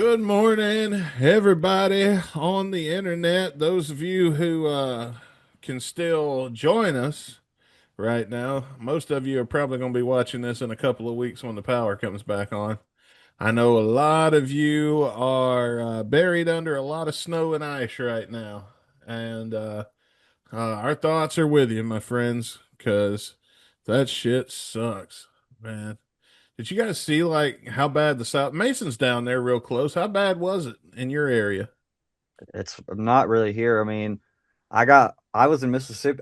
Good morning, everybody on the internet. Those of you who can still join us right now, most of you are probably going to be watching this in a couple of weeks when the power comes back on. I know a lot of you are buried under a lot of snow and ice right now, and our thoughts are with you, my friends, because that shit sucks, man. Did you guys see like how bad the South Mason's down there real close? How bad was it in your area? It's not really here. I mean, I was in Mississippi.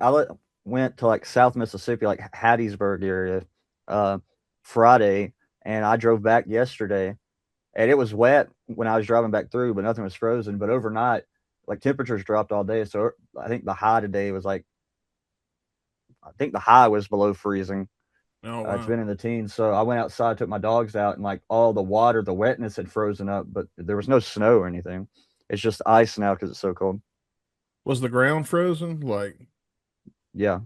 Went to like South Mississippi, like Hattiesburg area, uh, Friday, and I drove back yesterday, and it was wet when I was driving back through, but nothing was frozen. But overnight, like temperatures dropped all day, so I think the high today was like I think the high was below freezing. Oh It's wow. been in the teens, so I went outside, took my dogs out, and like all the water, the wetness had frozen up, but there was no snow or anything. It's just ice now because it's so cold. Was the ground frozen? Like, Yeah.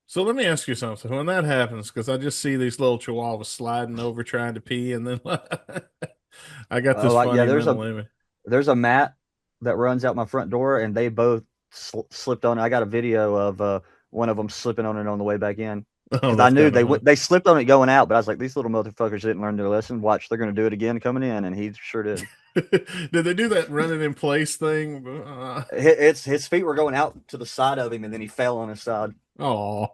so let me ask you something. When that happens, because I just see these little chihuahuas sliding over trying to pee, and then I got this Like yeah, funny mental image. there's a mat that runs out my front door, and they both slipped on it. I got a video of one of them slipping on it on the way back in Oh, because I that's knew kind of fun. they slipped on it going out, but I was like, these little motherfuckers didn't learn their lesson. Watch, they're gonna do it again coming in, and he sure did. Did they do that running in place thing? His feet were going out to the side of him, and then he fell on his side. Oh,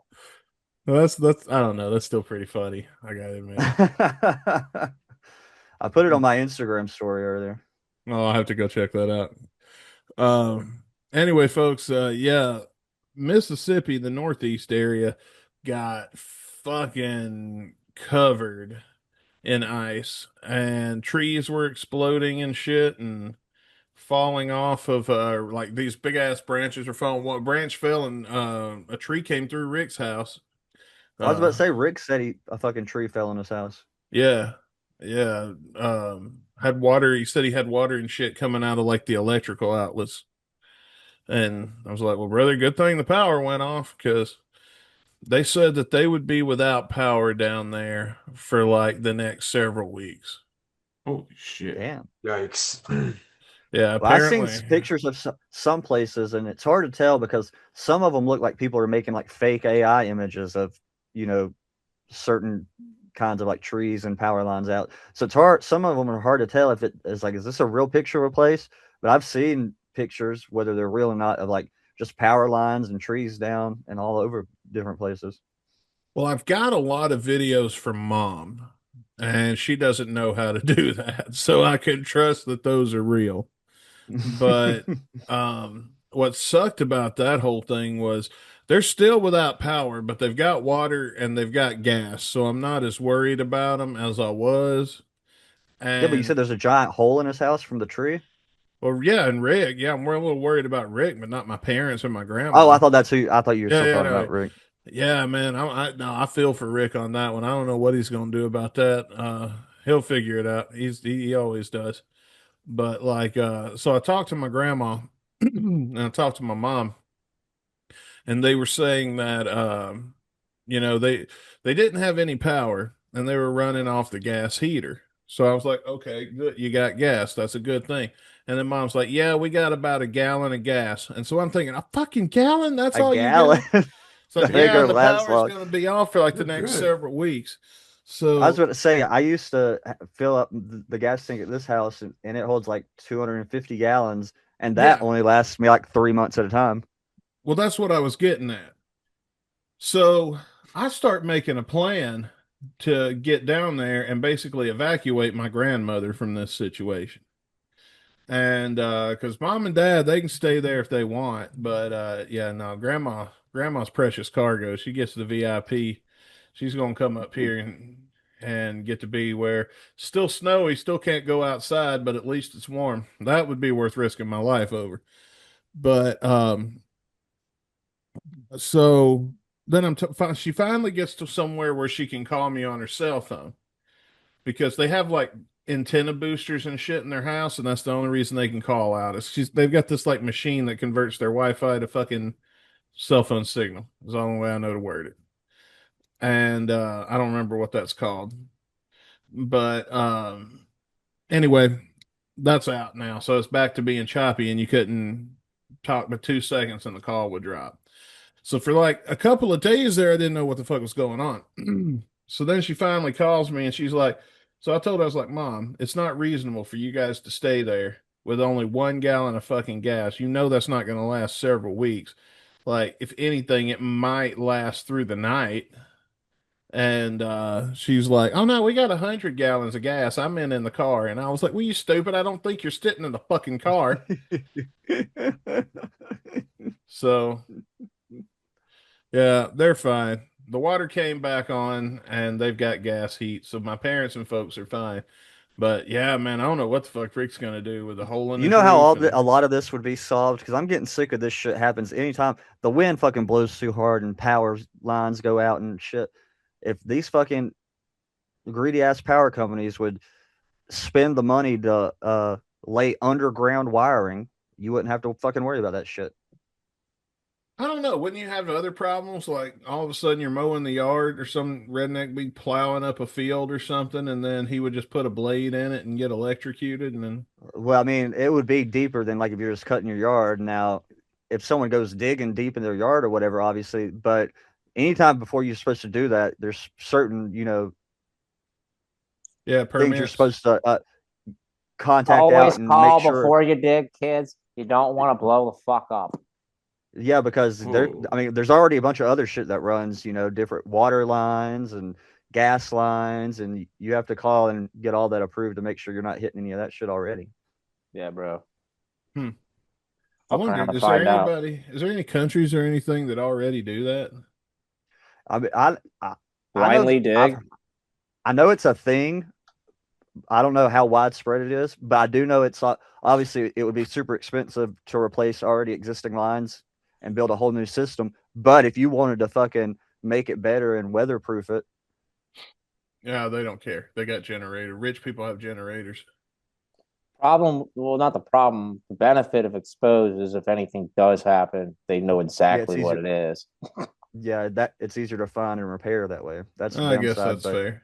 that's I don't know. That's still pretty funny. I gotta admit. I put it on my Instagram story earlier. Oh, I'll have to go check that out. Anyway, folks, yeah, Mississippi, the Northeast area, got fucking covered in ice, and trees were exploding and shit, and falling off of like these big ass branches were falling. One branch fell, and a tree came through Rick's house. I was about to Uh, say Rick said a fucking tree fell in his house. yeah, yeah. Had water. He said he had water and shit coming out of like the electrical outlets. And I was like, well, brother, good thing the power went off because they said that they would be without power down there for like the next several weeks. Holy shit. Damn. Yikes. Yeah, Well, I've seen apparently. pictures of some places, and it's hard to tell because some of them look like people are making like fake AI images of, you know, certain kinds of like trees and power lines out. So it's hard. Some of them are hard to tell if it is like, is this a real picture of a place? But I've seen pictures, whether they're real or not, of like just power lines and trees down and all over different places. Well, I've got a lot of videos from mom, and she doesn't know how to do that. So I can trust that those are real. But what sucked about that whole thing was they're still without power, but they've got water and they've got gas. So I'm not as worried about them as I was. Yeah, but you said And there's a giant hole in his house from the tree. well, yeah, and Rick, yeah, I'm a little worried about Rick, but not my parents or my Oh, I grandma. thought that's who. I thought you were Yeah, still yeah, talking no, about Rick. yeah, man. No, I feel for Rick on that one. I don't know what he's gonna do about that. He'll figure it out. He always does. But like, so I talked to my grandma and I talked to my mom, and they were saying that, you know, they didn't have any power and they were running off the gas heater. So I was like, okay, good, you got gas. That's a good thing. And then mom's like, yeah, we got about a gallon of gas. And so I'm thinking, a fucking gallon? That's A all you gallon. got? It's like, That ain't yeah, and gonna the last power's long. going to be off for like the You're next good. several weeks. I was So, about to say I used to fill up the gas tank at this house, and it holds like 250 gallons, and that yeah, only lasts me like 3 months at a time. well, that's what I was getting at. So I start making a plan to get down there and basically evacuate my grandmother from this situation. And because mom and dad, they can stay there if they want, but yeah, no, grandma's precious cargo. She gets the VIP. She's gonna come up here and get to be where still snowy, still can't go outside, but at least it's warm. That would be worth risking my life over. But so then she finally gets to somewhere where she can call me on her cell phone because they have like antenna boosters and shit in their house, and that's the only reason they can call out. They've got this like machine that converts their Wi-Fi to fucking cell phone signal. Is the only way I know to word it. And I don't remember what that's called. But anyway, That's out now. So it's back to being choppy and you couldn't talk but 2 seconds and the call would drop. So for like a couple of days there, I didn't know what the fuck was going on. So then she finally calls me and she's like, so I told her, I was like, Mom, it's not reasonable for you guys to stay there with only 1 gallon of fucking gas. You know that's not going to last several weeks. Like, if anything, it might last through the night. And she's like, "Oh no, we got 100 gallons of gas. I'm in the car." And I was like, "Well, you stupid! I don't think you're sitting in the fucking car." So yeah, they're fine. The water came back on, and they've got gas heat, so my parents and folks are fine. But yeah, man, I don't know what the fuck Rick's gonna do with a hole in You his know how roof, a and lot of this would be solved? Because I'm getting sick of this shit happens anytime the wind fucking blows too hard and power lines go out and shit. If these fucking greedy ass power companies would spend the money to lay underground wiring, you wouldn't have to fucking worry about that shit. I don't know. Wouldn't you have other problems like all of a sudden you're mowing the yard or some redneck be plowing up a field or something, and then he would just put a blade in it and get electrocuted, and then Well, I mean, it would be deeper than like if you're just cutting your yard. Now, if someone goes digging deep in their yard or whatever, obviously, but anytime before you're supposed to do that, there's certain, yeah, things you're permits. supposed to contact out Always and make call sure. before you dig, kids. You don't want to blow the fuck up. Yeah, because Whoa. I mean, there's already a bunch of other shit that runs, different water lines and gas lines, and you have to call and get all that approved to make sure you're not hitting any of that shit already. Yeah, bro. Hmm. I Fuck around wondered, and find out. is there any countries or anything that already do that? I mean, I know Blindly dig. I know it's a thing. I don't know how widespread it is, but I do know it's obviously it would be super expensive to replace already existing lines and build a whole new system. But if you wanted to fucking make it better and weatherproof it, Yeah, they don't care. They got generator. Rich people have generators. Problem, well, not the problem. The benefit of exposed is if anything does happen, they know yeah, it's exactly what easier. it is. Yeah, that it's easier to find and repair that way. That's the I guess downside. that's But fair.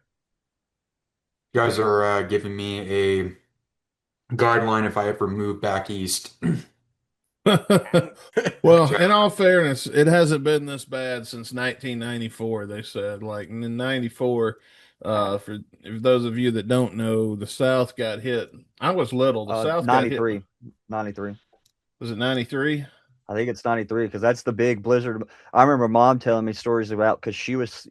You guys are giving me a guideline if I ever move back east. Well, in all fairness, it hasn't been this bad since 1994, they said. Like in 94, for those of you that don't know, the South got hit. I was little. The South got hit. 93, 93. Was it 93? I think it's 93 because that's the big blizzard. I remember mom telling me stories about because she was,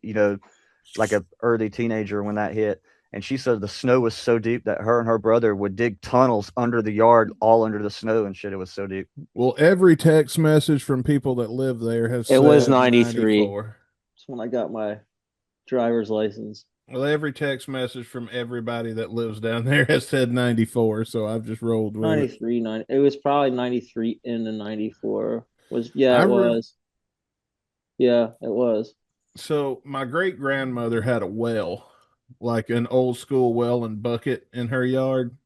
like a early teenager when that hit. And she said the snow was so deep that her and her brother would dig tunnels under the yard, all under the snow and shit. It was so deep. Well, every text message from people that live there have It was said 93. 94. That's when I got my driver's license. Well, every text message from everybody that lives down there has said 94, so I've just rolled with it. 93, 90. It was probably 93 into 94. Yeah, I it re was. Yeah, it was. So my great grandmother had a well, like an old school well and bucket in her yard,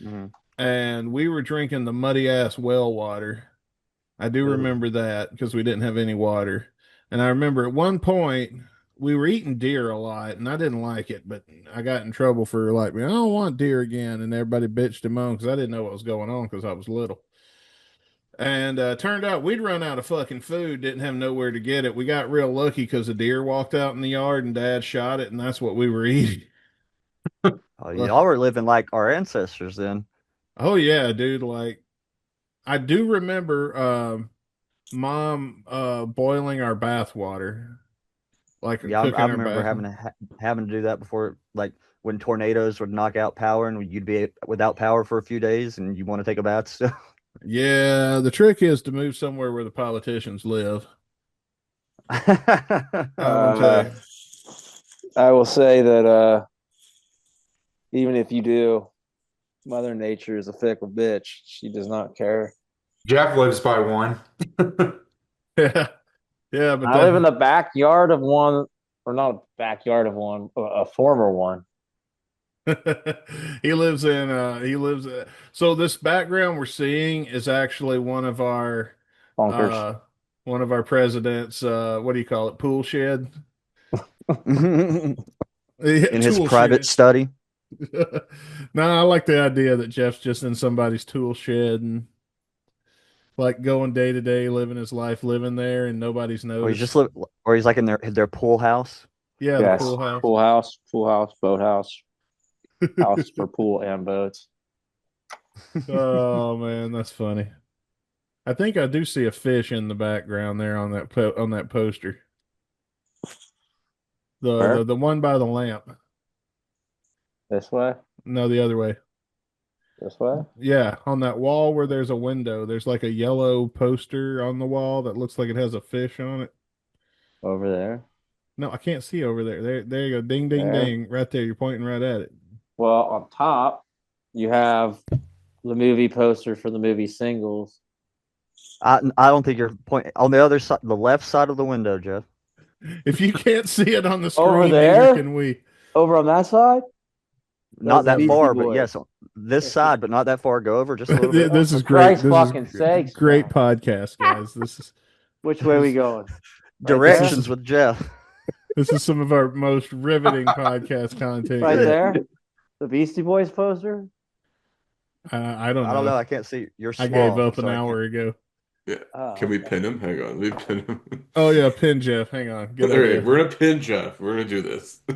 Mm-hmm. and we were drinking the muddy ass well water. I do remember that because we didn't have any water. And I remember at one point we were eating deer a lot and I didn't like it, but I got in trouble for like, I don't want deer again. And everybody bitched him on because I didn't know what was going on because I was little. And turned out we'd run out of fucking food, didn't have nowhere to get it. We got real lucky because a deer walked out in the yard and dad shot it, and that's what we were eating. Oh, Uh, y'all were living like our ancestors then. oh, yeah, dude. Like, I do remember mom boiling our bath water, like Yeah, I cooking our remember bath. having to do that before, like when tornadoes would knock out power and you'd be without power for a few days and you want to take a bath still. Yeah, the trick is to move somewhere where the politicians live. I will tell Uh, you. I will say that even if you do, Mother Nature is a fickle bitch. She does not care. Jeff lives by one. Yeah, yeah, but I live in that the backyard of one, or not a backyard of one, a former one. he lives so this background we're seeing is actually Bunkers. uh one of our presidents what do you call it, pool shed. In Yeah, his tool private shed. study. No, I like the idea that Jeff's just in somebody's tool shed and like going day to day, living his life, living there, and nobody's Or he's just noticed. or he's like in their pool house. Yeah, the Yes, pool house. pool house, boat house, house for pool and boats. Oh man, that's funny. I think I do see a fish in the background there on on that poster. Where? The one by the lamp. This way? No, the other way. This way? Yeah, on that wall where there's a window, there's like a yellow poster on the wall that looks like it has a fish on it. Over there? No, I can't see over there. There you go. Ding, ding, There. ding. Right there. You're pointing right at it. Well, on top, you have the movie poster for the movie Singles. I don't think you're pointing on the other side, the left side of the window, Jeff. If you can't see it on the Over screen, neither there? can we. Over on that side? Not Those are that Beastie far, but Boys. yes, this side, but not that far. Go over just a little bit. This For is great. Christ's This fucking is sakes, great man. podcast, guys. Which way we going? Directions Right with Jeff. This is some of our most riveting podcast content. Right yet. there? The Beastie Boys poster? I don't I don't know. know. I can't see. You're I small. gave up so an I can't- hour ago. Yeah. Oh, Can we okay. pin him? Hang on. Let me pin him. Oh yeah, pin Jeff. Hang on. Good All right, idea. we're gonna pin Jeff. We're gonna do this. All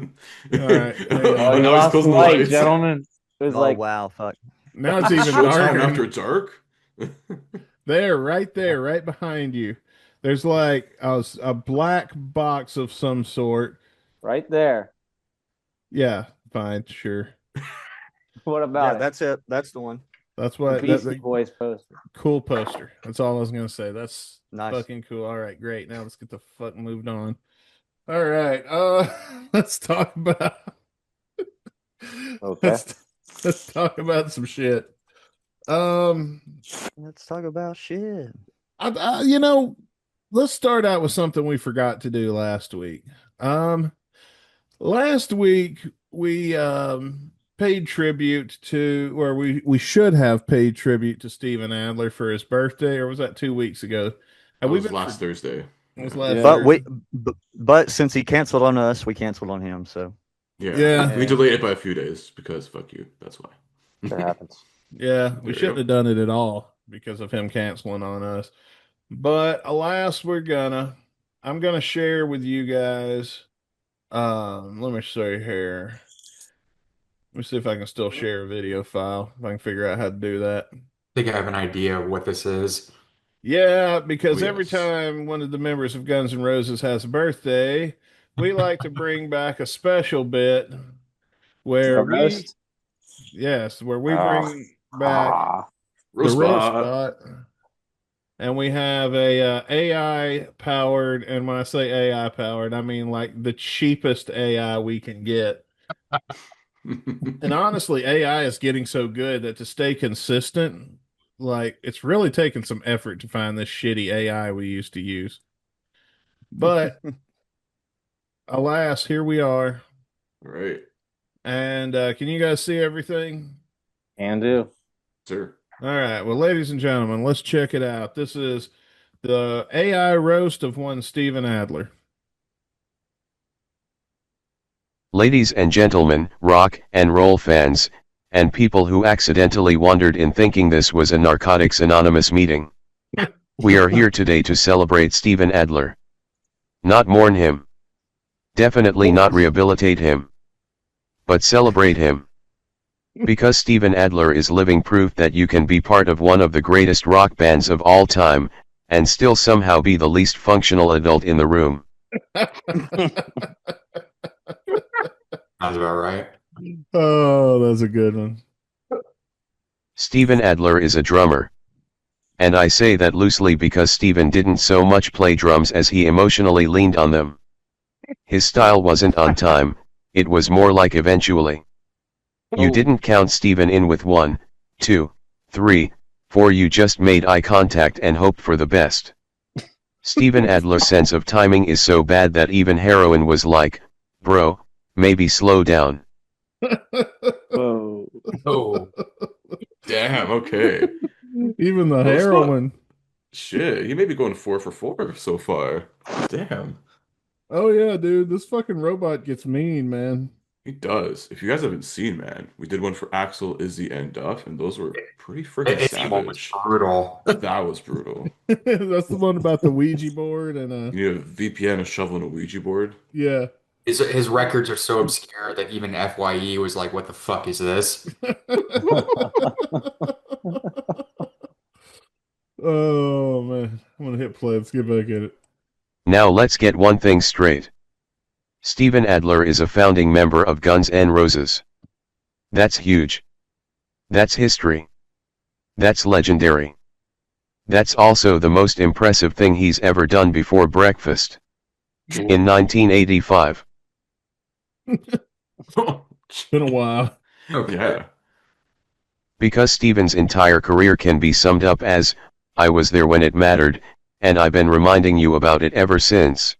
right, hang on. Oh, you now he's lost closing the light, lights. gentlemen. It was Oh like, wow, fuck. Now it's even Showtime darker. after dark. There, right behind you. There's like a black box of some sort. right there. Yeah, fine, sure. What Yeah, about it? that's it. That's the one. That's The what Beastie that Boys poster. cool poster. That's all I was gonna say. That's Nice. fucking cool. All right, great. Now let's get the fuck moved on. All right, let's talk about Okay. let's talk about some shit. Um, Let's talk about shit. you know, let's start out with something we forgot to do last week. Last week we paid tribute to, or we should have paid tribute to Steven Adler for his birthday, or was that 2 weeks ago? That Have we was been last Thursday. It was Yeah. last Yeah. But Thursday. but since he canceled on us, we canceled on him. So Yeah. We delayed it by a few days because fuck you. That's why. That happens. Yeah, we There you shouldn't go. have done it at all because of him canceling on us. But alas, I'm gonna share with you guys. Let me see here. Let me see if I can still share a video file. If I can figure out how to do that. I think I have an idea of what this is. Yeah, because Oh, every yes. time one of the members of Guns N' Roses has a birthday, we like to bring back a special bit where The roast? where we Ah. bring back the Roast roast spot. spot, and we have a AI powered, and when I say AI powered, I mean like the cheapest AI we can get. And honestly, AI is getting so good that to stay consistent, like it's really taking some effort to find this shitty AI we used to use. But alas, here we are. All right, And can you guys see everything? Can do. sir. All right. Well, ladies and gentlemen, let's check it out. This is the AI roast of one Steven Adler. Ladies and gentlemen, rock and roll fans, and people who accidentally wandered in thinking this was a Narcotics Anonymous meeting. We are here today to celebrate Steven Adler. Not mourn him. Definitely not rehabilitate him. But celebrate him. Because Steven Adler is living proof that you can be part of one of the greatest rock bands of all time, and still somehow be the least functional adult in the room. Sounds about right. Oh, that's a good one. Steven Adler is a drummer. And I say that loosely because Steven didn't so much play drums as he emotionally leaned on them. His style wasn't on time, it was more like eventually. You didn't count Steven in with 1, 2, 3, 4, you just made eye contact and hoped for the best. Steven Adler's sense of timing is so bad that even heroin was like, bro, maybe slow down. Whoa. Oh, damn. Okay. Even the Roast heroin. Shit, he may be going 4 for 4 so far. Damn. Oh yeah, dude, this fucking robot gets mean, man. He does. If you guys haven't seen, man, we did one for Axel, Izzy, and Duff, and those were pretty The freaking Izzy one was savage. brutal. That was brutal. That's the one about the Ouija board and You need a VPN, a shovel, and a Ouija board. yeah. His records are so obscure that even FYE was like, "What the fuck is this?" Oh man, I'm gonna hit play. Let's get back at it. Now let's get one thing straight. Steven Adler is a founding member of Guns N' Roses. That's huge. That's history. That's legendary. That's also the most impressive thing he's ever done before breakfast. In 1985. It's been a while. Okay. Yeah. Because Steven's entire career can be summed up as, I was there when it mattered, and I've been reminding you about it ever since.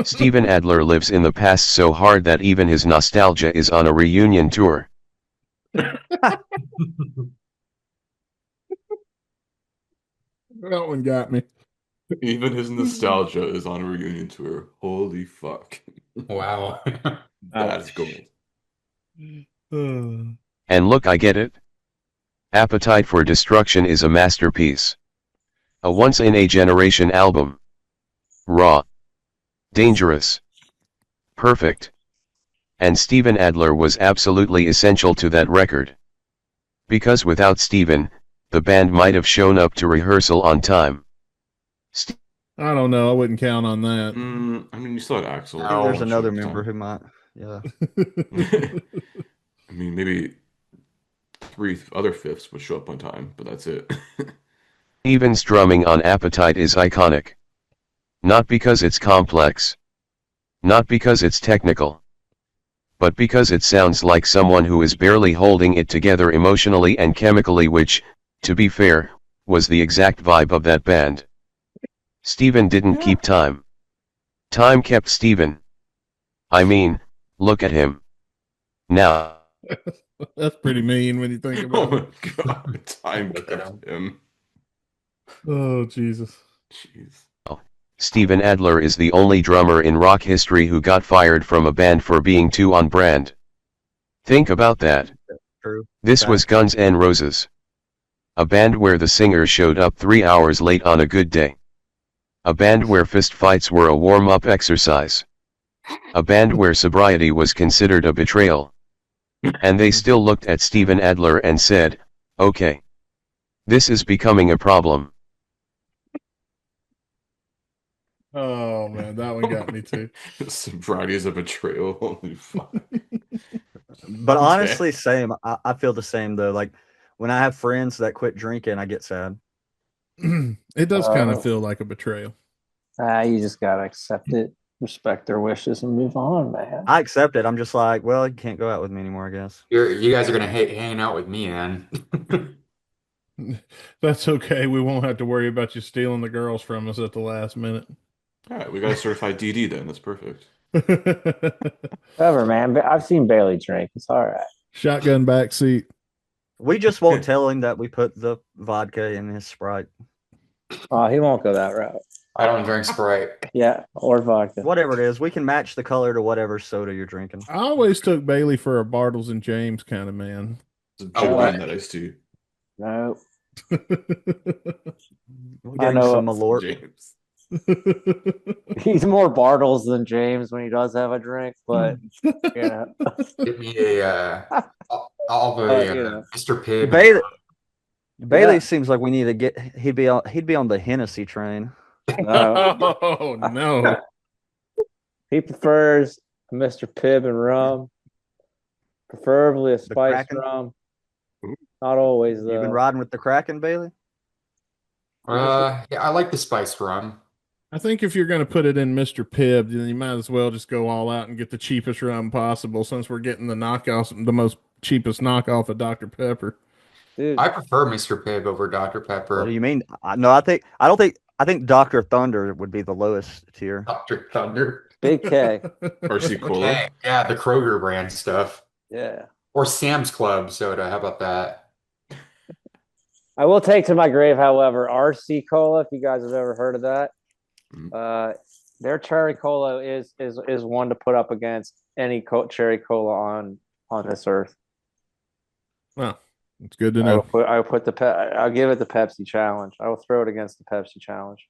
Steven Adler lives in the past so hard that even his nostalgia is on a reunion tour. That one got me. Even his nostalgia is on a reunion tour. Holy fuck. Wow. That's gold. Uh, And look, I get it. Appetite for Destruction is a masterpiece. A once-in-a-generation album. Raw. Dangerous. Perfect. And Steven Adler was absolutely essential to that record. Because without Steven, the band might have shown up to rehearsal on time. I don't know. I wouldn't count on that. I mean, you still had Axel. No. There's Showed another up member time. who might. Yeah. I mean, maybe 3 other fifths would show up on time, but that's it. Steven's drumming on Appetite is iconic. Not because it's complex. Not because it's technical. But because it sounds like someone who is barely holding it together emotionally and chemically, which, to be fair, was the exact vibe of that band. Steven didn't keep time. Time kept Steven. I mean, look at him. Now. That's pretty mean when you think Oh about it. my god, time Look at kept him. Oh Jesus. Jeez. Steven Adler is the only drummer in rock history who got fired from a band for being too on brand. Think about that. True. This was Guns N' Roses. A band where the singer showed up 3 hours late on a good day. A band where fistfights were a warm-up exercise. A band where sobriety was considered a betrayal. And they still looked at Steven Adler and said, okay. This is becoming a problem. Oh man, that one got me too. Sobriety is a betrayal. Holy fuck. But Okay. honestly, same. I feel the same though. Like when I have friends that quit drinking, I get sad. It does kind of feel like a betrayal. You just gotta accept it, respect their wishes, and move on, man. I accept it. I'm just like, well, you can't go out with me anymore, I guess. You guys are gonna hate hanging out with me then. That's okay. We won't have to worry about you stealing the girls from us at the last minute. All right, we got a certified DD then. That's perfect. Whatever, man. I've seen Bailey drink. It's all right. Shotgun back seat. We just won't tell him that we put the vodka in his Sprite. Oh, he won't go that route. I don't drink Sprite. Yeah, or vodka. Whatever it is, we can match the color to whatever soda you're drinking. I always took Bailey for a Bartles and James kind of man. It's a Oh, joke what? in that iced tea. No. We I gave him know. some Malort. James. He's more Bartles than James when he does have a drink, but yeah. Give me a I'll have a You know. Mr. Pibb. Bailey Yeah. seems like we need to get. He'd be on the Hennessy train. No. Oh no. He prefers a Mr. Pibb and rum, preferably a spiced Kraken? rum. Not always, You've been though. riding with the Kraken, Bailey. Yeah, I like the spice rum. I think if you're going to put it in Mr. Pibb, then you might as well just go all out and get the cheapest rum possible, since we're getting the knockoffs, the most cheapest knockoff of Dr. Pepper. Dude, I prefer Mr. Pibb over Dr. What Pepper. do you mean? No, I think Dr. Thunder would be the lowest tier. Dr. Thunder. Big K. RC Cola. Okay, yeah, the Kroger brand stuff. Yeah. Or Sam's Club soda. How about that? I will take to my grave, however, RC Cola, if you guys have ever heard of that. Their cherry cola is one to put up against any cherry cola on this earth. Well, it's good to know. I'll give it the Pepsi challenge. I will throw it against the Pepsi challenge.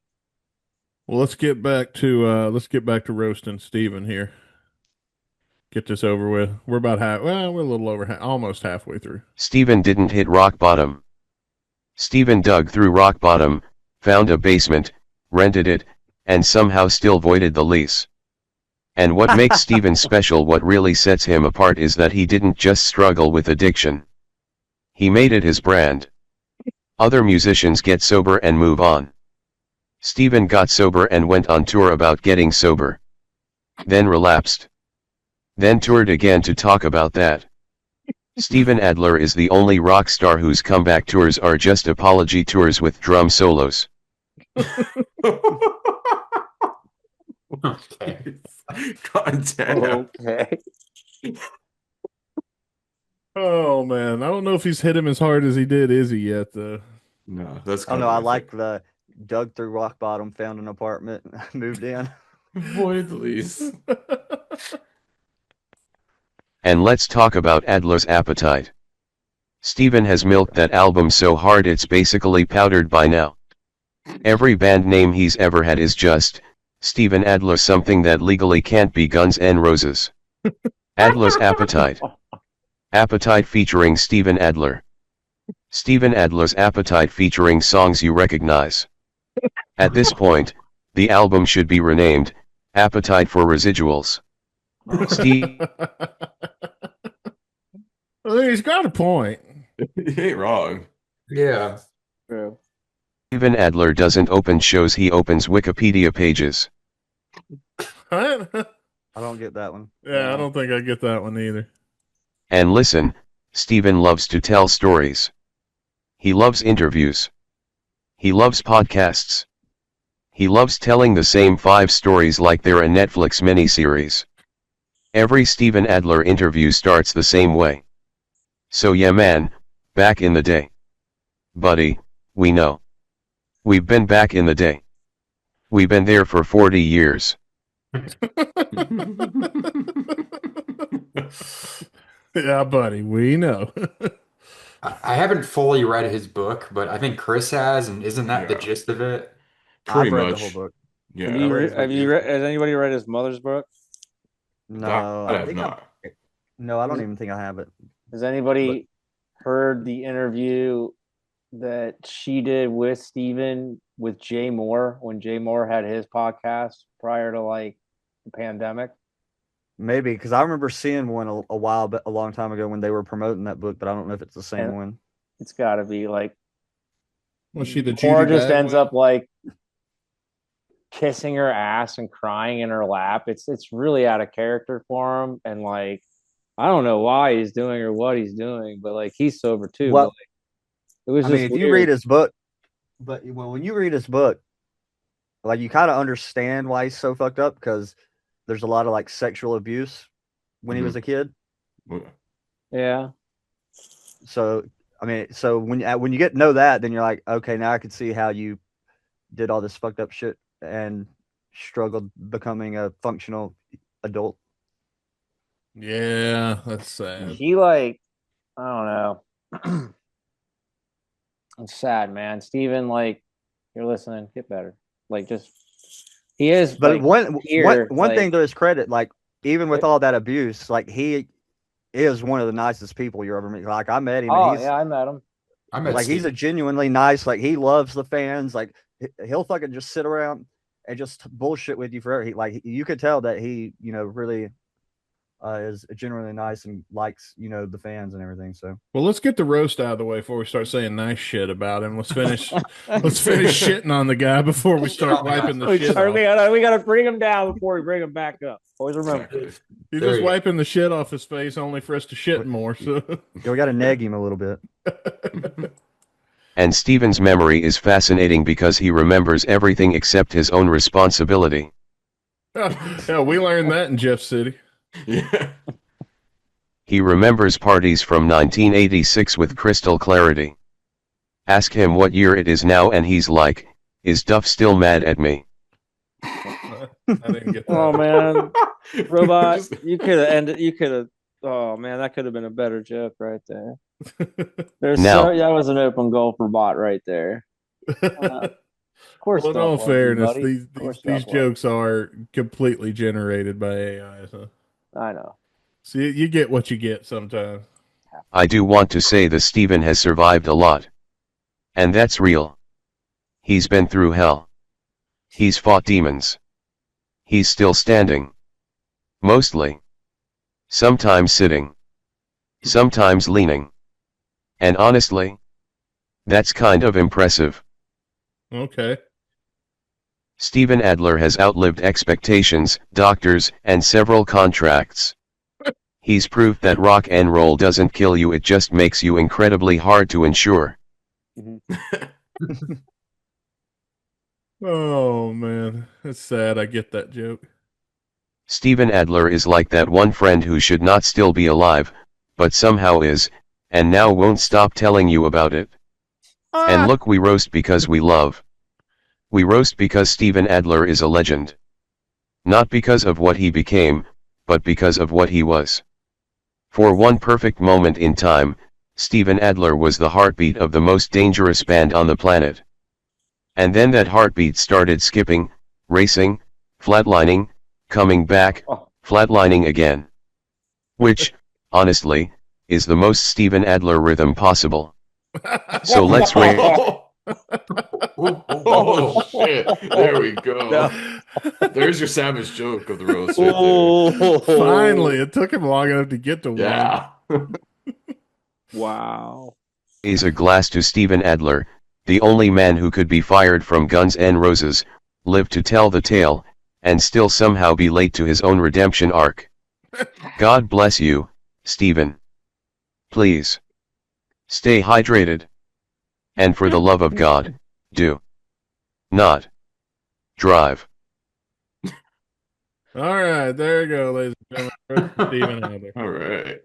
Well, let's get back to roasting Steven here. Get this over with. We're about we're a little over almost halfway through. Steven didn't hit rock bottom. Steven dug through rock bottom, found a basement, rented it, and somehow still voided the lease. And what makes Steven special, what really sets him apart, is that he didn't just struggle with addiction. He made it his brand. Other musicians get sober and move on. Steven got sober and went on tour about getting sober. Then relapsed. Then toured again to talk about that. Steven Adler is the only rock star whose comeback tours are just apology tours with drum solos. Okay. God damn. Okay. Oh man, I don't know if he's hit him as hard as he did Izzy yet, though. No, that's Oh no, I kind of like the dug through rock bottom, found an apartment, moved in. void the lease. And let's talk about Adler's Appetite. Steven has milked that album so hard it's basically powdered by now. Every band name he's ever had is just Steven Adler, something that legally can't be Guns N' Roses. Adler's Appetite. Appetite featuring Steven Adler. Steven Adler's Appetite featuring songs you recognize. At this point, the album should be renamed Appetite for Residuals. Well, he's got a point. He ain't wrong. Yeah. True. Steven Adler doesn't open shows, he opens Wikipedia pages. I I don't get that one. I don't think I get that one either. And listen, Steven loves to tell stories. He loves interviews. He loves podcasts. He loves telling the same 5 stories like they're a Netflix miniseries. Every Steven Adler interview starts the same way. So yeah man, back in the day. Buddy, we know. We've been back in the day. We've been there for 40 years. Yeah, buddy, we know. I haven't fully read his book, but I think Chris has, and isn't that the Yeah. gist of it? Pretty I've read much. the whole book. Yeah. Has anybody read his mother's book? No, I I have think not. no, I don't even think I have it. Has anybody heard the interview that she did with Steven with Jay Moore when Jay Moore had his podcast prior to like the pandemic? Maybe because I remember seeing one a long time ago when they were promoting that book, but I don't know if it's the same one. It's got to be like Was she the Moore Judy just Bag ends one? up like kissing her ass and crying in her lap. It's really out of character for him, and like I don't know why he's doing or what he's doing, but like he's sober too. Well, but, like, it was I just mean, if weird. you read his book, but when you read his book, like you kind of understand why he's so fucked up because there's a lot of like sexual abuse when he was a kid. Yeah. So I mean, so when you get to know that, then you're like, okay, now I can see how you did all this fucked up shit and struggled becoming a functional adult. Yeah, that's sad. He like I don't know. It's sad, man. Steven, like you're listening, get better. Like just he is. But like, one thing to his credit, like even with all that abuse, like he is one of the nicest people you ever meet. Like I met him. Oh and yeah, I met him. I met like he's a genuinely nice. Like he loves the fans. Like he'll fucking just sit around and just bullshit with you forever. He like you could tell that he really is genuinely nice and likes the fans and everything. So Well, let's get the roast out of the way before we start saying nice shit about him. Let's finish shitting on the guy before we start wiping the shit off. We gotta bring him down before we bring him back up. Always remember. You're There just you go. wiping the shit off his face only for us to shit more. So we got to nag him a little bit. And Steven's memory is fascinating because he remembers everything except his own responsibility. yeah, we learned that in Jeff City. Yeah. He remembers parties from 1986 with crystal clarity. Ask him what year it is now and he's like, is Duff still mad at me? I didn't get that. Oh man, We're robot, just- you could have ended. You could have. Oh man, that could have been a better joke right there. There's Now- that was an open goal for bot right there. Of course, Well, in Duff all loves you, fairness, buddy. these Of course, these Duff loves jokes are completely generated by AI. So, you. I know. you get what you get sometimes. I do want to say that Steven has survived a lot. And that's real. He's been through hell. He's fought demons. He's still standing. Mostly. Sometimes sitting. Sometimes leaning. And honestly, that's kind of impressive. Okay. Steven Adler has outlived expectations, doctors, and several contracts. He's proof that rock and roll doesn't kill you, it just makes you incredibly hard to insure. Oh man, it's sad. I get that joke. Steven Adler is like that one friend who should not still be alive, but somehow is, and now won't stop telling you about it. And look, we roast because we love. We roast because Steven Adler is a legend. Not because of what he became, but because of what he was. For one perfect moment in time, Steven Adler was the heartbeat of the most dangerous band on the planet. And then that heartbeat started skipping, racing, flatlining, coming back, flatlining again. Which, honestly, is the most Steven Adler rhythm possible. So let's rate. Oh shit! There we go. There's your savage joke of the roast right there. Finally, it took him long enough to get to one. Yeah. Wow. Is a glass to Steven Adler, the only man who could be fired from Guns N' Roses, live to tell the tale, and still somehow be late to his own redemption arc. God bless you, Steven. Please. Stay hydrated. And for the love of God, do not drive. All right, there you go, ladies and gentlemen. Steven Adler. All right.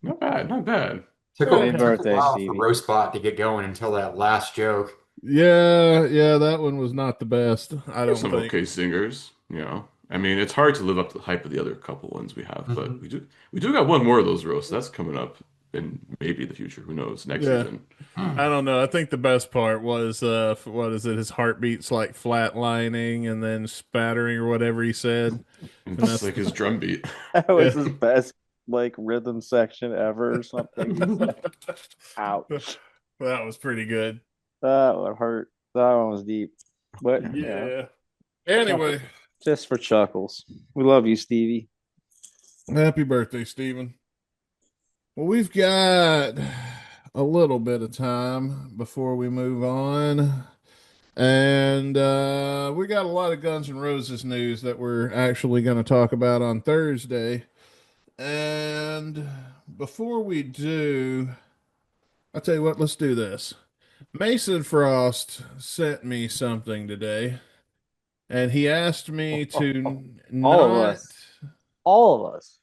Not bad. Not bad. Took Happy a birthday, while Stevie. for roast bot to get going until that last joke. Yeah, that one was not the best. I don't There's some think. okay singers, you know. I mean, it's hard to live up to the hype of the other couple ones we have, but we do got one more of those roasts. That's coming up in maybe the future. Who knows? Next Yeah. season. I don't know. I think the best part was what is it? His heartbeat's like flatlining and then spattering or whatever he said. It's that's- like his drum beat. That was Yeah. his best like rhythm section ever or something. Ouch. That was pretty good. That would hurt. That one was deep. But Yeah. Anyway, just for chuckles. We love you, Stevie. happy birthday, Steven. Well, we've got a little bit of time before we move on. And we got a lot of Guns N' Roses news that we're actually going to talk about on Thursday. And before we do, I'll tell you what, let's do this. Mason Frost sent me something today, and he asked me to All of not. us. All of us.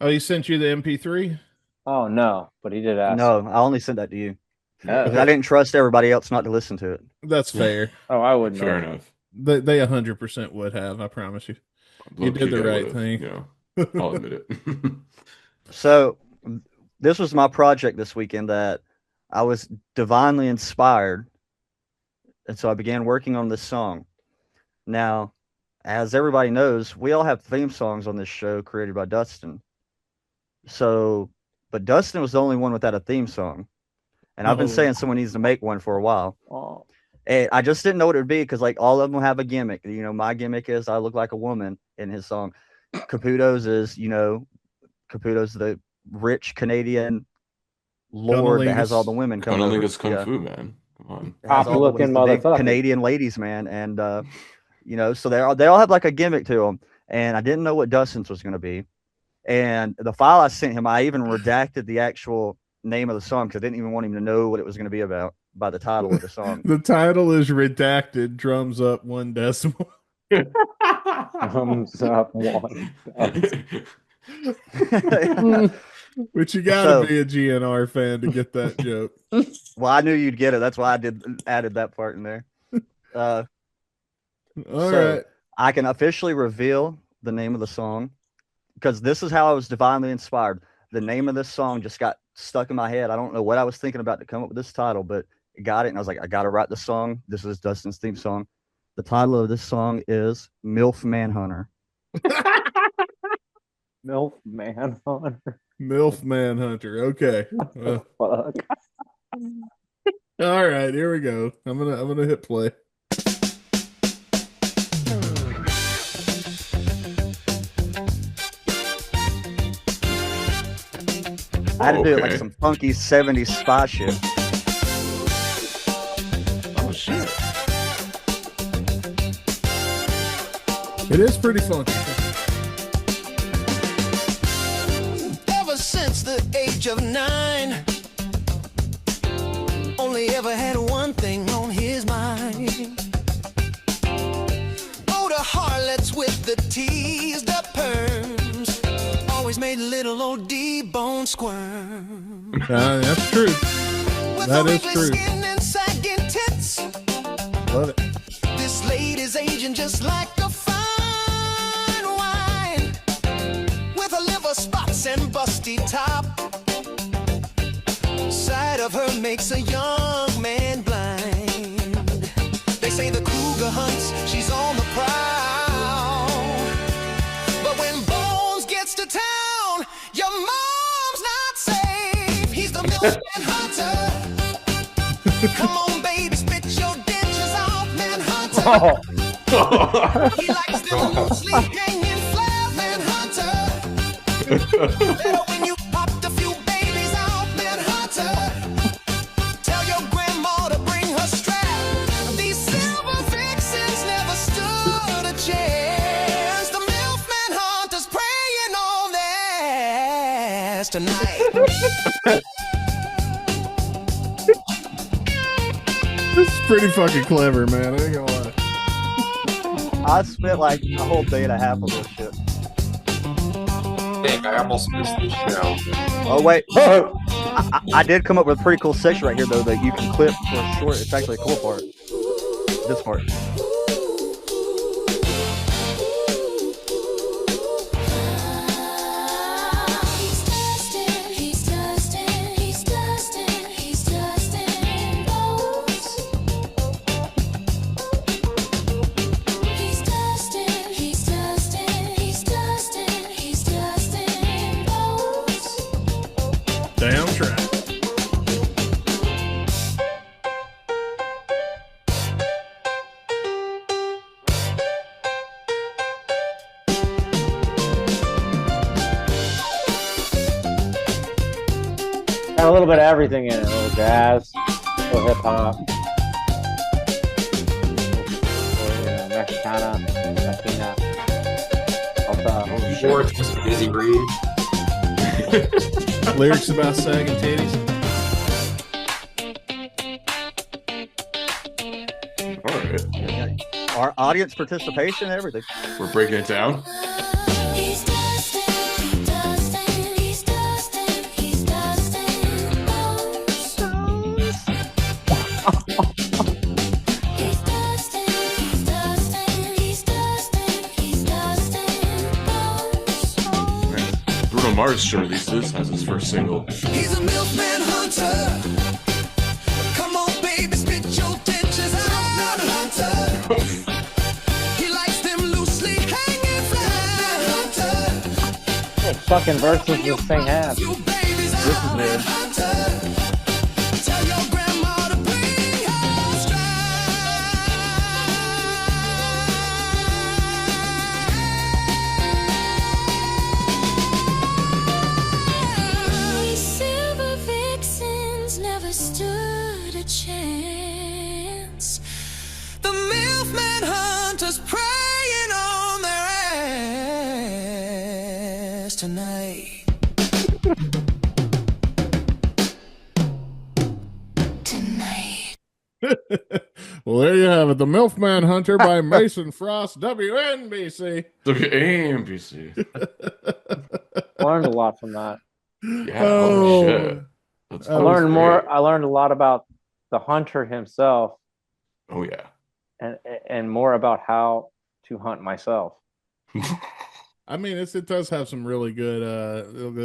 Oh, he sent you the MP3? Oh no, but he did ask. No, I only sent that to you. Oh. Because I didn't trust everybody else not to listen to it. That's fair. Oh, I wouldn't. Fair have. enough. They 100% would have, I promise you. You Low-key did the guy right would've, thing. You know, I'll admit it. So this was my project this weekend that I was divinely inspired. And so I began working on this song. Now, as everybody knows, we all have theme songs on this show created by Dustin. So, but Dustin was the only one without a theme song. And I've been Oh. saying someone needs to make one for a while. Oh. And I just didn't know what it would be because, like, all of them have a gimmick. You know, my gimmick is I look like a woman in his song. Caputo's is, Caputo's the rich Canadian lord that has all the women coming over. Cunnilingus Kung Yeah. Fu, man. Come on. Has all the- Top-looking he's the big motherfucker. Canadian ladies, man. And, so they all have like a gimmick to them. And I didn't know what Dustin's was going to be. And the file I sent him, I even redacted the actual name of the song because I didn't even want him to know what it was going to be about by the title of the song. The title is Redacted, drums up 1 decimal. Thumbs up one. Which you gotta So- be a GNR fan to get that joke. Well, I knew you'd get it. That's why I added that part in there. All So- right. I can officially reveal the name of the song because this is how I was divinely inspired. The name of this song just got stuck in my head. I don't know what I was thinking about to come up with this title, but it got it. And I was like, I got to write the song. This is Dustin's theme song. The title of this song is MILF Manhunter. MILF Manhunter. MILF Manhunter. Okay. Fuck. All right, here we go. I'm gonna hit play. I had to do it like Okay. some funky 70s spy shit. Oh shit. It is pretty funky. Ever since the age of 9, only ever had one thing on his mind. Oh, the harlots with the teased up perms always made little old D-bone squirm. That's true. With That the is wrinkly true. skin and sagging tits, Love it. this lady's aging just like a fine wine, with her liver spots and busty top. Sight of her makes a young man blind. They say the cougar hunts, she's on the prowl. But when Bones gets to town, your mom's not safe. He's the milkman hunter. Come on, baby, spit your dentures out, man hunter. He likes them loosely hanging flat, man hunter. Better when you popped a few babies out, man hunter. Tell your grandma to bring her strap. These silver vixens never stood a chance. The milkman hunter's preying on their ass tonight. This is pretty fucking clever, man. I ain't gonna lie. I spent like a whole day and a half on this shit. Dang, I almost missed this show. Oh, wait. I did come up with a pretty cool section right here, though, that you can clip for a short. It's actually a cool part. This part. He's Dustin, he's Dustin, he's Dustin, he's Dustin Bonez. He's Dustin, he's Dustin, he's Dustin, he's Dustin Bonez. Damn track. Got a little bit of everything in it. A little jazz, a little hip hop, Mexicana, Latina. Also, Short, busy read. Lyrics about sagging titties. All right. Our audience participation, everything. We're breaking it down. He's Dustin, Dustin, he's Dustin, he's Dustin Bonez. He's Dustin, he's Dustin, he's Dustin, he's Dustin Bonez. Bruno Mars just released this as his first single. He's a milkman hunter. Come on, baby, spit your dentures out, man hunter. He likes them loosely hanging flat, hunter. what fucking verses this thing has? You babies This is out, mid. hunter. Tell your grandma to bring her strap. These silver vixens never stood a chance. The milkman hunter's preying on their ass tonight. Tonight. Well, there you have it. The Milfman Hunter by Mason Frost, WNBC. WAMBC. Learned a lot from that. Yeah. Oh, Oh shit. That's that I was learned great. more. I learned a lot about the hunter himself, Oh yeah. and more about how to hunt myself. I mean, it does have some really good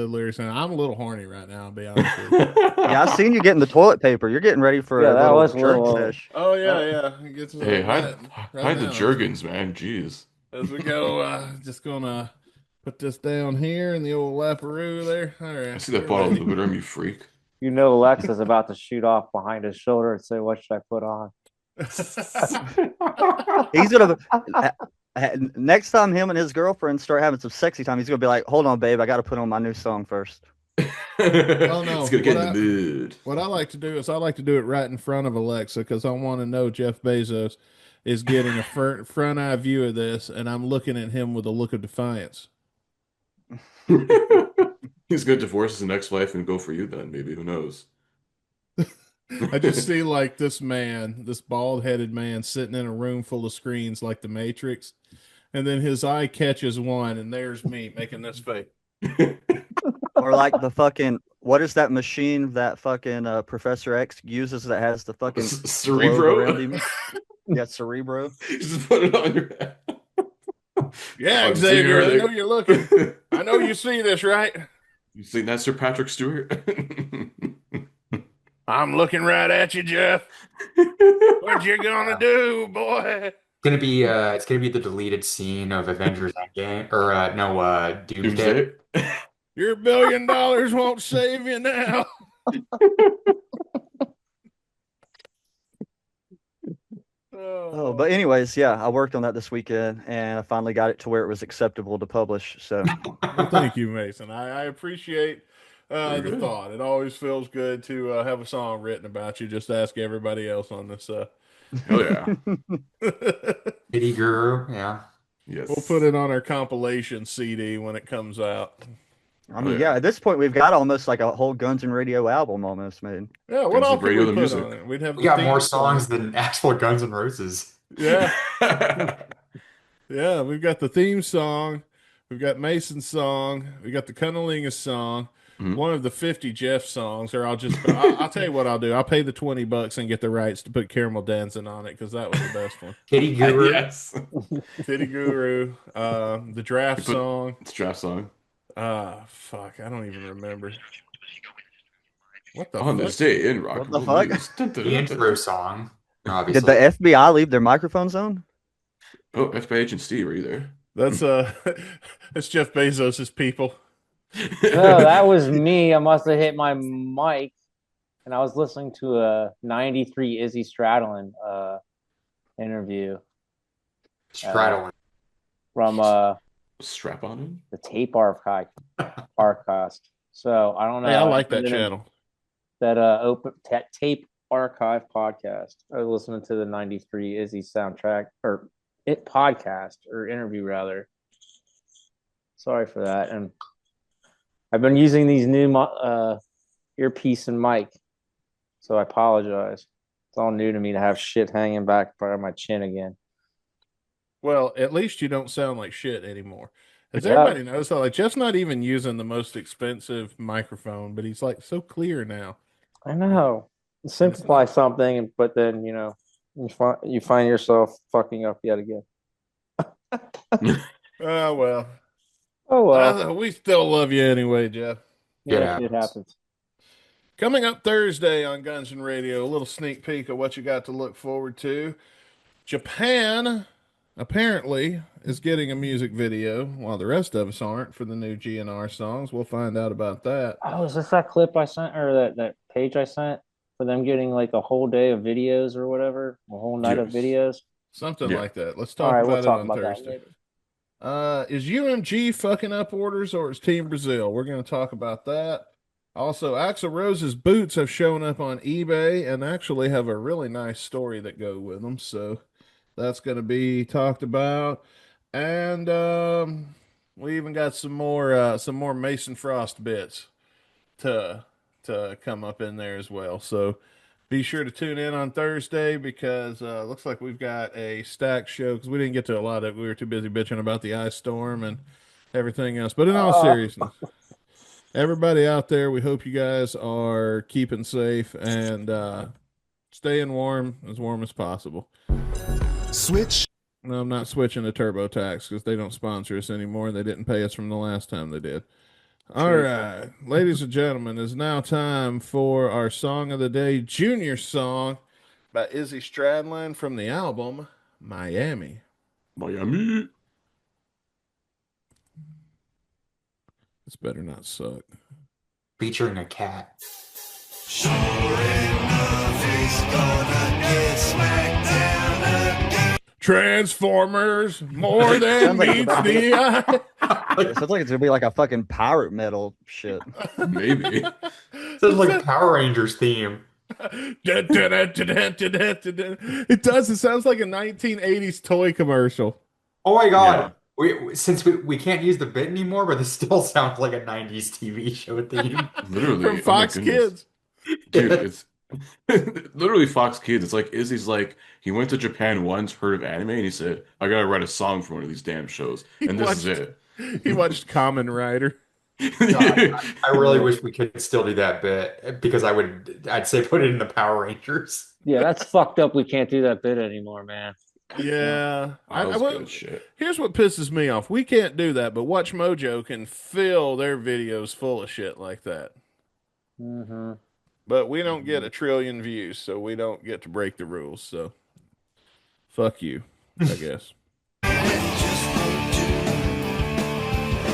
lyrics, and I'm a little horny right now. I'll be honest with you. Yeah, I seen you getting the toilet paper. You're getting ready for Yeah, a that little was a jerk little- sesh. Oh yeah. It gets Hey, right hide the now. Jergens, man. Jeez. As we go, just gonna put this down here in the old laparoo there. All right. I see that we're bottle of ready. Lubriderm, you freak. You know, Lex is about to shoot off behind his shoulder and say, "What should I put on?" He's gonna next time him and his girlfriend start having some sexy time. He's gonna be like, "Hold on, babe, I got to put on my new song first." Oh no! It's gonna get in the mood. What I like to do is I like to do it right in front of Alexa because I want to know Jeff Bezos is getting a front eye view of this, and I'm looking at him with a look of defiance. He's gonna divorce his ex-wife and go for you then, maybe. Who knows? I just see like this bald-headed man sitting in a room full of screens like the Matrix, and then his eye catches one, and there's me making this face. Or like the fucking what is that machine that fucking Professor X uses that has the fucking globe Cerebro? around him? Yeah, Cerebro. Just put it on your head. Yeah, Oh, so Xavier, I you're know like- you're looking. I know you see this, right? You seen that, Sir Patrick Stewart? I'm looking right at you, Jeff. What you gonna do, boy? It's gonna be the deleted scene of Avengers Endgame or Doomsday. Doomsday? Your $1 billion won't save you now. Oh, but anyways, yeah, I worked on that this weekend, and I finally got it to where it was acceptable to publish. So Well, thank you, Mason. I appreciate Very the good. thought. It always feels good to have a song written about you. Just ask everybody else on this. Hell yeah. Kitty Guru, yeah. Yes. We'll put it on our compilation CD when it comes out. I mean, Oh, yeah, yeah. at this point, we've got almost like a whole Guns N' Radio album almost, man. Yeah, what Guns all N' could Radio, we the put music. on it? We'd have We the got theme more song. songs than actual Guns N' Roses. Yeah, yeah. We've got the theme song. We've got Mason's song. We got the Cunnilingus song. Mhm. One of the 50 Jeff songs, or I'll tell you what I'll do. I'll pay the $20 and get the rights to put Caramel Dancing on it because that was the best one. Kitty Guru. Yes. City Guru, the draft You put- song. It's a draft song. Fuck, I don't even remember. What the On fuck? this day in rock What and the roll fuck? news. Dun, dun, The dun, dun. intro song, Did obviously. the FBI leave their microphones on? Oh, FBI Agent Steve, are you there? That's that's Jeff Bezos's people. No, that was me. I must have hit my mic, and I was listening to a '93 Izzy Stradlin interview Straddling. from Strap on him. the Tape Archive Archivist. So I don't know. Hey, I like that But then channel. That Tape Archive podcast. I was listening to the '93 Izzy soundtrack or it podcast or interview rather. Sorry for that, and I've been using these new earpiece and mic, so I apologize. It's all new to me to have shit hanging back by my chin again. Well, at least you don't sound like shit anymore. As Yeah. everybody knows, like Jeff's not even using the most expensive microphone, but he's like so clear now. I know. Simplify something, but then you find yourself fucking up yet again. Oh well. Oh well, We still love you anyway, Jeff. yeah, shit happens. Coming up Thursday on Guns N' Radio, a little sneak peek of what you got to look forward to. Japan apparently is getting a music video, while the rest of us aren't, for the new GNR songs. We'll find out about that. Oh, is this that clip I sent or that page I sent for them getting like a whole day of videos or whatever, a whole night of Yes. videos? Something Yeah. like that. Let's All talk right, about we'll it talk on about that Thursday. later. Is UMG fucking up orders or is Team Brazil? We're going to talk about that. Also, Axl Rose's boots have shown up on eBay and actually have a really nice story that go with them. So that's going to be talked about. And we even got some more Mason Frost bits to come up in there as well. So be sure to tune in on Thursday because looks like we've got a stacked show because we didn't get to a lot of it. We were too busy bitching about the ice storm and everything else. But in all seriousness, everybody out there, we hope you guys are keeping safe and staying warm as possible. Switch. No, I'm not switching to TurboTax because they don't sponsor us anymore. They didn't pay us from the last time they did. All right, ladies and gentlemen, it's now time for our song of the day, Junior Song by Izzy Stradlin from the album Miami. Miami. This better not suck. Featuring a cat. Sure enough, he's gonna get smacked down again. Transformers, more than Sounds like meets the eye. It sounds like it's gonna be like a fucking pirate metal shit. Maybe. Sounds like a Power Rangers theme. It does. It sounds like a 1980s toy commercial. Oh my Yeah. God. Since we can't use the bit anymore, but this still sounds like a 90s TV show theme. Literally. From Fox oh my goodness. Kids. Dude, it's literally Fox Kids. It's like Izzy's like he went to Japan once, heard of anime, and he said, I gotta write a song for one of these damn shows. And this is it. He watched Kamen Rider. God, I really wish we could still do that bit because I'd say put it in the Power Rangers. Yeah, that's fucked up. We can't do that bit anymore, man. Yeah. That was good shit. Here's what pisses me off. We can't do that, but Watch Mojo can fill their videos full of shit like that. Mm-hmm. But we don't get a trillion views, so we don't get to break the rules. So fuck you, I guess. And he just won't do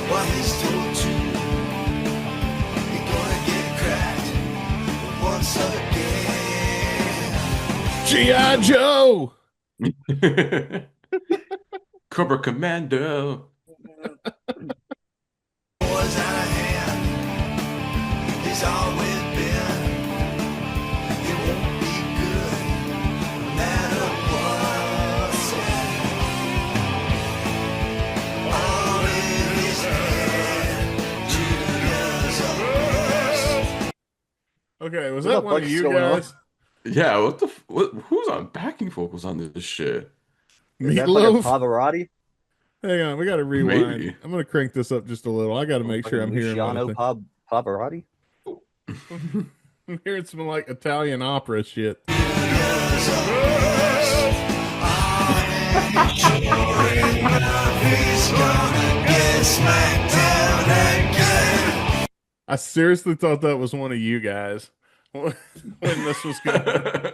what he's told to. You're gonna get cracked once again. G.I. Joe! Cobra Commando. Boy's out of hand. He's always been. He won't be good no matter what's said. All in his head. Junior's a beast. Okay, was What that the one of fuck's you going on? guys? Yeah, who's on backing vocals on this shit? Is that fucking Meatloaf? Pavarotti? Hang on, we got to rewind. Maybe. I'm going to crank this up just a little. I got to make sure I'm hearing what I Luciano think. Pavarotti? I'm hearing some like Italian opera shit. He's gonna get smacked down again. I seriously thought that was one of you guys when this was going.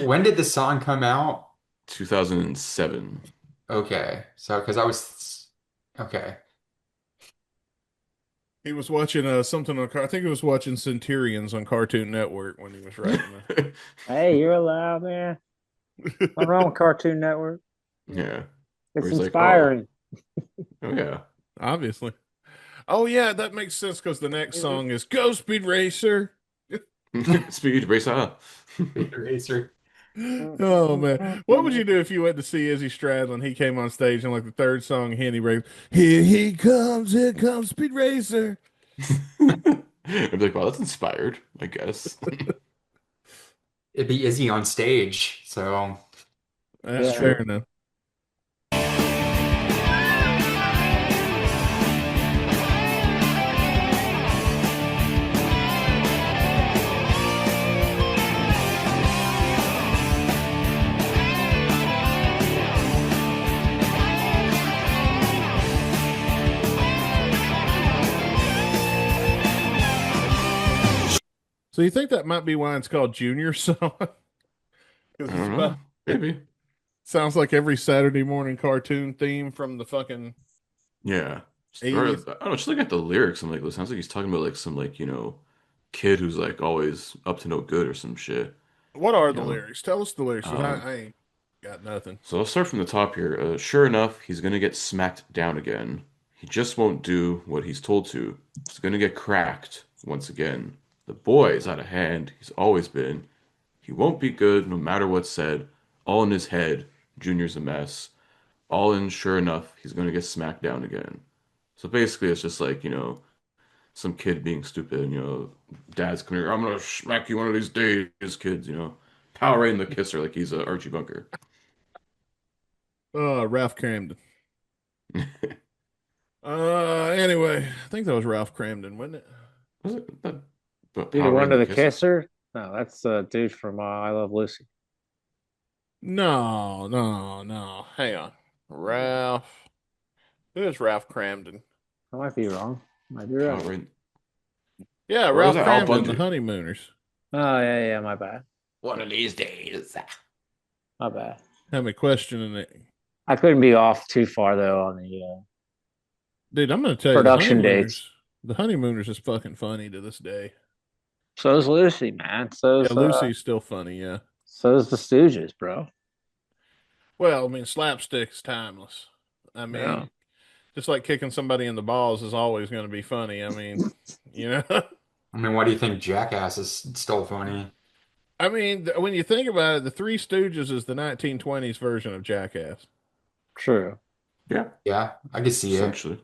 When did the song come out? 2007. Okay. So, because I was. Okay. He was watching something on. I think he was watching Centurions on Cartoon Network when he was writing that. Hey, you're allowed, man. What's wrong with Cartoon Network? Yeah. It's Where he's like, inspiring. Oh yeah. Obviously. Oh yeah, that makes sense because the next song is "Go Speed Racer." Speed Racer. Racer. Oh man, what would you do if you went to see Izzy Stradlin? He came on stage and like the third song, Henny Ray, here comes Speed Racer. I'd be like, wow, that's inspired, I guess. It'd be Izzy on stage. So, That's Yeah. fair enough. So you think that might be why it's called Junior Song? 'Cause I it's don't know. about- Maybe. sounds like every Saturday morning cartoon theme from the fucking. Yeah. Or, I 80s. don't know, just look at the lyrics. I'm like, it sounds like he's talking about like some like, kid who's like always up to no good or some shit. What are the Yeah. lyrics? Tell us the lyrics. 'Cause Um, I ain't got nothing. So let's start from the top here. Sure enough, he's gonna get smacked down again. He just won't do what he's told to. He's gonna get cracked once again. The boy is out of hand. He's always been. He won't be good no matter what's said. All in his head. Junior's a mess. All in, sure enough, he's gonna get smacked down again. So basically, it's just like, some kid being stupid, dad's coming here, I'm gonna smack you one of these days, kids, Power Raiding the kisser like he's a Archie Bunker. Ralph Cramden. Anyway, I think that was Ralph Cramden, wasn't it? Was it that? But Either Power one Raiding of the kisser? No, that's a dude from I Love Lucy. No. Hang on. Ralph. Who is Ralph Cramden? I might be wrong. Might be Oh, right. right. Yeah, Or Ralph was it Al Cramden, Bundy? the Honeymooners. Oh yeah, my bad. One of these days. My bad. Have me questioning it. I couldn't be off too far though on the Dude, I'm going to tell you, production dates. The Honeymooners is fucking funny to this day. So is Lucy, man. Yeah, Lucy's still funny, yeah. So is the Stooges, bro. Well, I mean, slapstick's timeless. I mean, Yeah. just like kicking somebody in the balls is always going to be funny. I mean, you know? I mean, why do you think Jackass is still funny? I mean, when you think about it, the Three Stooges is the 1920s version of Jackass. True. Yeah, Yeah, I can see it. essentially.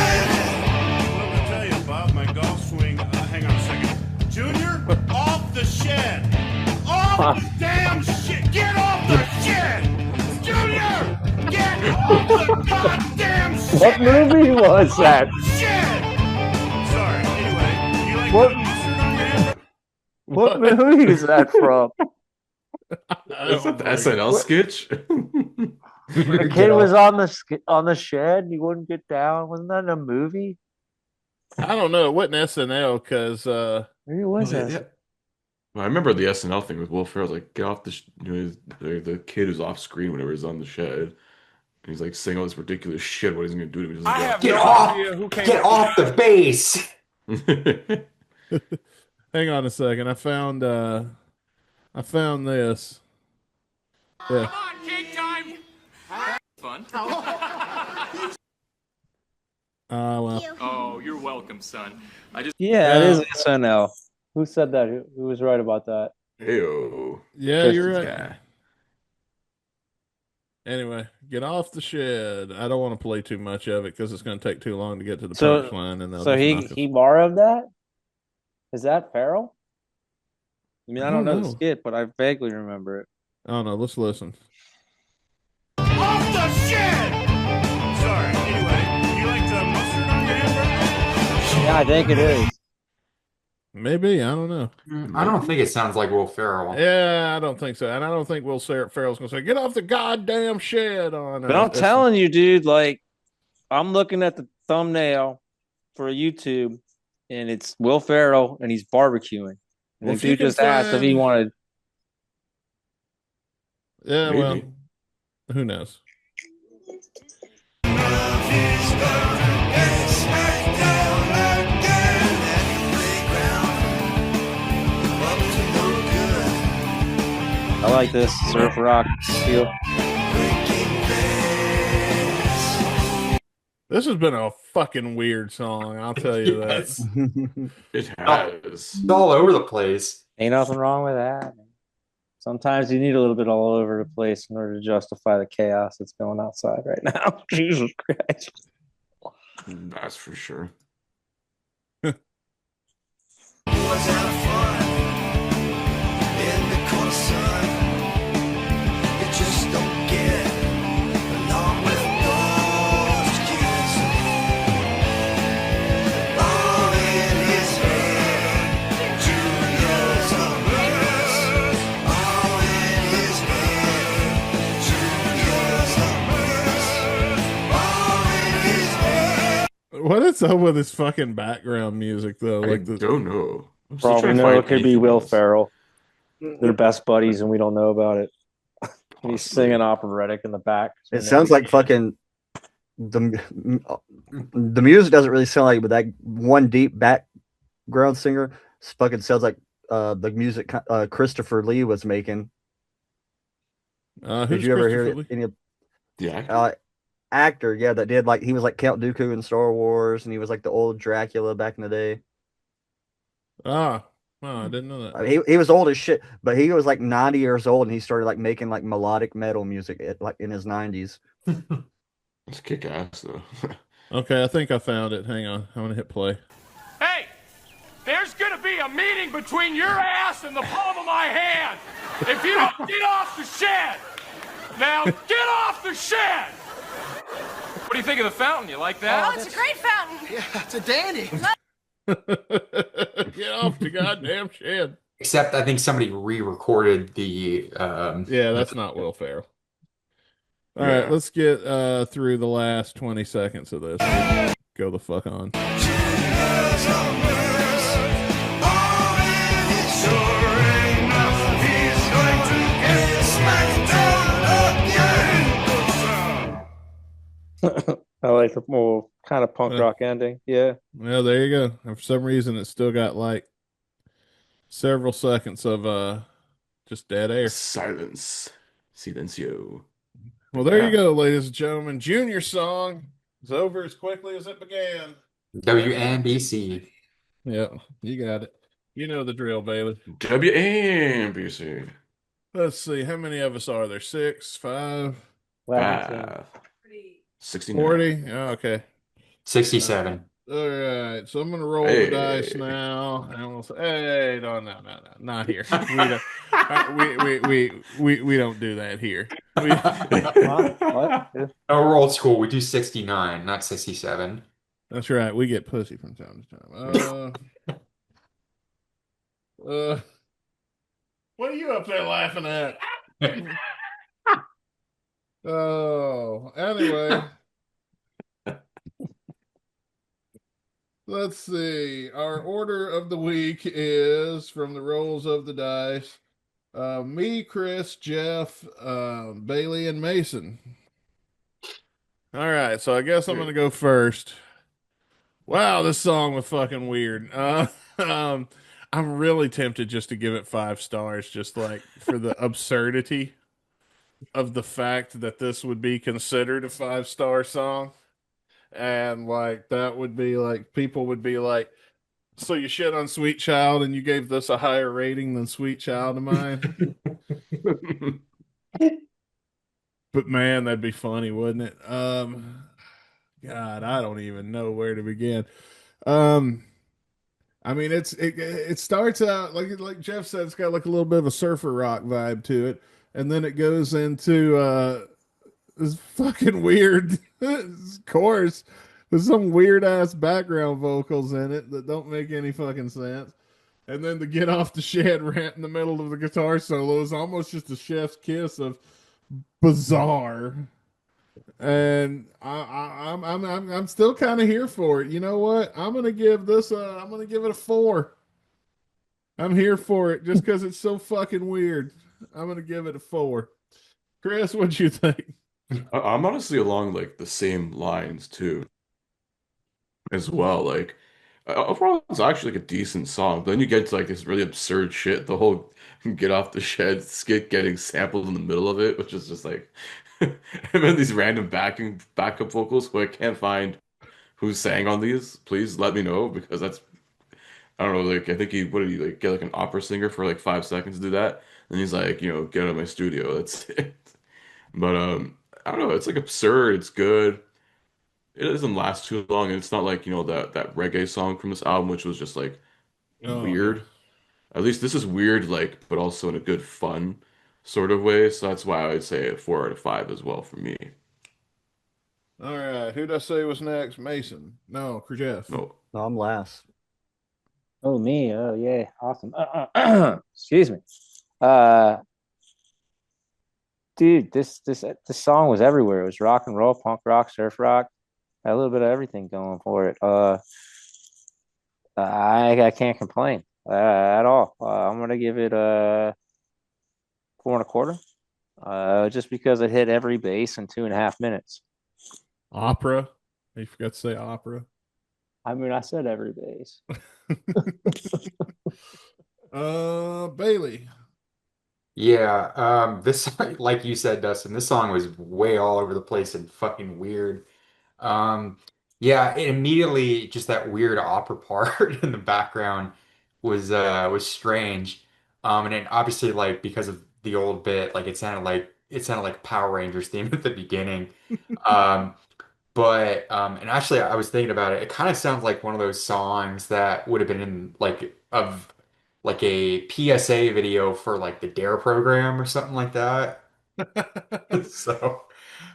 Let me tell you, Bob, my golf swing. Hang on a second. Junior, off the shed. Off the damn shit. Get off the shed. Junior, get off the goddamn shed. What movie was that? Off the shed. Sorry. Anyway, do you like What- the mustard on your hamburger? What movie is that from? Is that the SNL sketch? The kid was on the shed. He wouldn't get down. Wasn't that in a movie? I don't know. It wasn't SNL because Maybe it was Well, that. yeah. Well, I remember the SNL thing with Will Ferrell. Like, get off the kid who's off screen whenever he's on the shed. And he's like saying all this ridiculous shit. What he's going to do to me? He doesn't Get off! Get off the base! get off. hang on a second. I found this. Yeah. Come on, cake time! Fun. Well, Oh, you're welcome, son. Yeah, it Yeah. is SNL. Who said that? Who was right about that? Heyo. yeah, Just you're This right. guy. Anyway, get off the shed. I don't want to play too much of it because it's going to take too long to get to the So- punchline. And they'll So just knock us- he borrowed that? Is that Farrell? I mean, I don't know the know. skit, but I vaguely remember it. I don't know. Let's listen. Off the shed. Sorry. Anyway, do you like the mustard on your hamburger? Yeah, I think it is. Maybe. I don't know. I don't think it sounds like Will Ferrell. Yeah, I don't think so. And I don't think Will Ferrell's going to say, get off the goddamn shed on But I'm that's- telling you, dude, like, I'm looking at the thumbnail for YouTube, and it's Will Ferrell, and he's barbecuing. And Well, the if you dude can just asked if he find- wanted. Yeah, well, Maybe. who knows? I like this surf rock feel. This has been a fucking weird song. I'll tell you Yes. that. It has. It's all over the place. Ain't nothing wrong with that. Sometimes you need a little bit all over the place in order to justify the chaos that's going outside right now. Jesus Christ. That's for sure. What is up with this fucking background music though? I Like the don't know. I'm still Probably trying to know find it could be anything Will else. Ferrell. They're best buddies, and we don't know about it. He's Possibly. singing operatic in the back. It sounds like fucking the music doesn't really sound like, but that one deep background singer fucking sounds like the music Christopher Lee was making. who's Did you ever hear Christopher Lee? any of Yeah. actor? Yeah, that did like he was like Count Dooku in Star Wars, and he was like the old Dracula back in the day. Oh, I didn't know that. I mean, he was old as shit, but he was like 90 years old, and he started like making like melodic metal music like in his 90s. It's kick ass though. Okay, I think I found it. Hang on. I'm gonna hit play. Hey, there's gonna be a meeting between your ass and the palm of my hand. If you don't get off the shed, now get off the shed. What do you think of the fountain? You like that? Oh, it's a great fountain. Yeah, it's a dandy. Get off the goddamn shed. Except I think somebody re-recorded the Yeah, that's not Will Ferrell. All right, Yeah. let's get through the last 20 seconds of this. Go the fuck on. I like the more kind of punk Uh, rock ending. Yeah. well, there you go. And for some reason, it's still got like several seconds of just dead air. Silence. Silencio. Well, there you Yeah. go, ladies and gentlemen. Junior song is over as quickly as it began. WNBC. Yeah, you got it. You know the drill, Bailey. WNBC. Let's see. How many of us are there? Six, five, 11. 5. 69. 40? Oh, okay. 67. All right. So I'm going to roll the dice Hey. now. And we'll say, hey, no, not here. We don't, we don't do that here. What? No, we're old school. We do 69, not 67. That's right. We get pussy from time to time. What are you up there laughing at? Oh, anyway. Let's see. Our order of the week is from the rolls of the dice. Me, Chris, Jeff, Bailey, and Mason. All right, so I guess I'm gonna go first. Wow, this song was fucking weird. Um, I'm really tempted just to give it 5 stars, just like for the absurdity of the fact that this would be considered a 5-star song. And like that would be like people would be like, so you shit on Sweet Child and you gave this a higher rating than Sweet Child of mine. But man, that'd be funny, wouldn't it? God, I don't even know where to begin. Um, I mean, it starts out like Jeff said, it's got like a little bit of a surfer rock vibe to it, and then it goes into this fucking weird chorus with some weird ass background vocals in it that don't make any fucking sense. And then to get off the shed rant in the middle of the guitar solo is almost just a chef's kiss of bizarre. And I'm still kind of here for it. You know what? I'm gonna give this. I'm gonna give it a 4. I'm here for it just because it's so fucking weird. I'm gonna give it a 4. Chris, what'd you think? I'm honestly along like the same lines too, as well. Like overall, it's actually like a decent song. But then you get to like this really absurd shit. The whole "Get Off the Shed" skit getting sampled in the middle of it, which is just like, and then these random backup vocals who I can't find who sang on these. Please let me know because that's I don't know. Like I think he what did he like get like an opera singer for like 5 seconds to do that, and he's like, get out of my studio. That's it. But I don't know. It's like absurd. It's good. It doesn't last too long, and it's not like, that reggae song from this album, which was just like Oh no. weird. At least this is weird, like, but also in a good, fun sort of way. So that's why I would say a 4 out of 5 as well for me. All right. Who'd I say was next? Mason. No, Jeff. No, No, I'm last. Oh, me. Oh, yeah. Awesome. Excuse me. Uh, dude, this song was everywhere. It was rock and roll, punk rock, surf rock, had a little bit of everything going for it. I can't complain at all. I'm gonna give it a 4.25. Just because it hit every base in 2.5 minutes. Opera. You forgot to say opera. I mean, I said every base. Bailey. Yeah, this like you said, Dustin, this song was way all over the place and fucking weird. Um, yeah, it immediately just that weird opera part in the background was strange. And then obviously like because of the old bit, like it sounded like Power Rangers theme at the beginning. Um, but and actually I was thinking about it. It kind of sounds like one of those songs that would have been in like of like a PSA video for like the Dare program or something like that. So,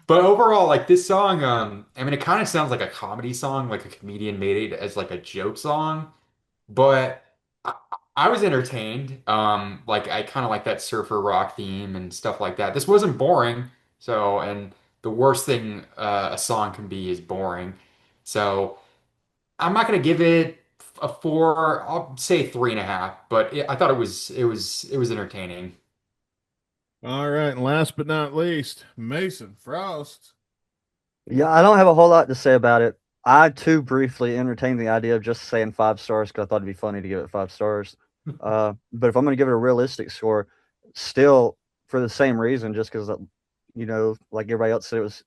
but overall, like this song, I mean, it kind of sounds like a comedy song, like a comedian made it as like a joke song. But I was entertained. Like I kind of like that surfer rock theme and stuff like that. This wasn't boring. So, and the worst thing a song can be is boring. So I'm not gonna give it a four. I'll say 3.5. But I thought it was entertaining. All right, and last but not least, Mason Frost. Yeah, I don't have a whole lot to say about it. I too briefly entertained the idea of just saying 5 stars because I thought it'd be funny to give it 5 stars. But if I'm going to give it a realistic score, still for the same reason, just because, like everybody else said, it was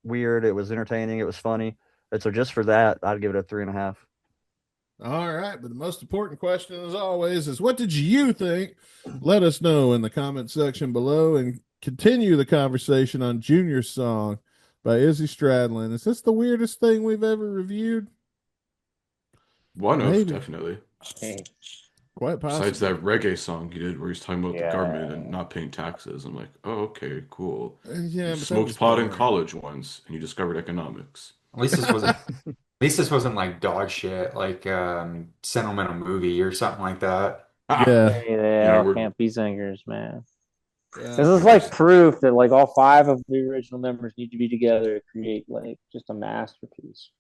weird, it was entertaining, it was funny. And so just for that, I'd give it a 3.5. All right, but the most important question, as always, is what did you think? Let us know in the comment section below and continue the conversation on Junior's song by Izzy Stradlin. Is this the weirdest thing we've ever reviewed? One of, Maybe. definitely. Hey, Quite Besides possibly. that reggae song he did where he's talking about the government and yeah. not paying taxes. I'm like, oh, okay, cool. Yeah, You but that smoked was pot in boring. college once and you discovered economics. At least this wasn't. At least this wasn't like dog shit, like sentimental movie or something like that. Ah, Yeah. Hey, they you know, all we're can't be singers, man. Yeah. This is we're like just proof that like all five of the original members need to be together to create like just a masterpiece.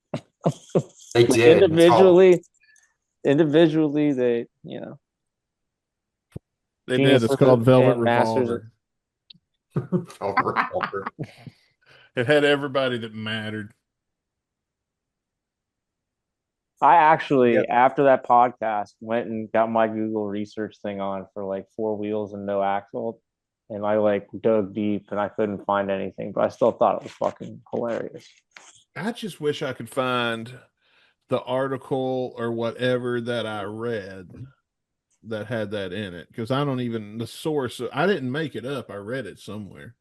They Like did. It's called individually, they They did. It's geniuses called Velvet and masters. Revolver. Revolver. It had everybody that mattered. I Yeah. actually, after that podcast, went and got my Google research thing on for like four wheels and no axle. And I like dug deep and I couldn't find anything, but I still thought it was fucking hilarious. I just wish I could find the article or whatever that I read that had that in it because I don't even the source. I didn't make it up. I read it somewhere.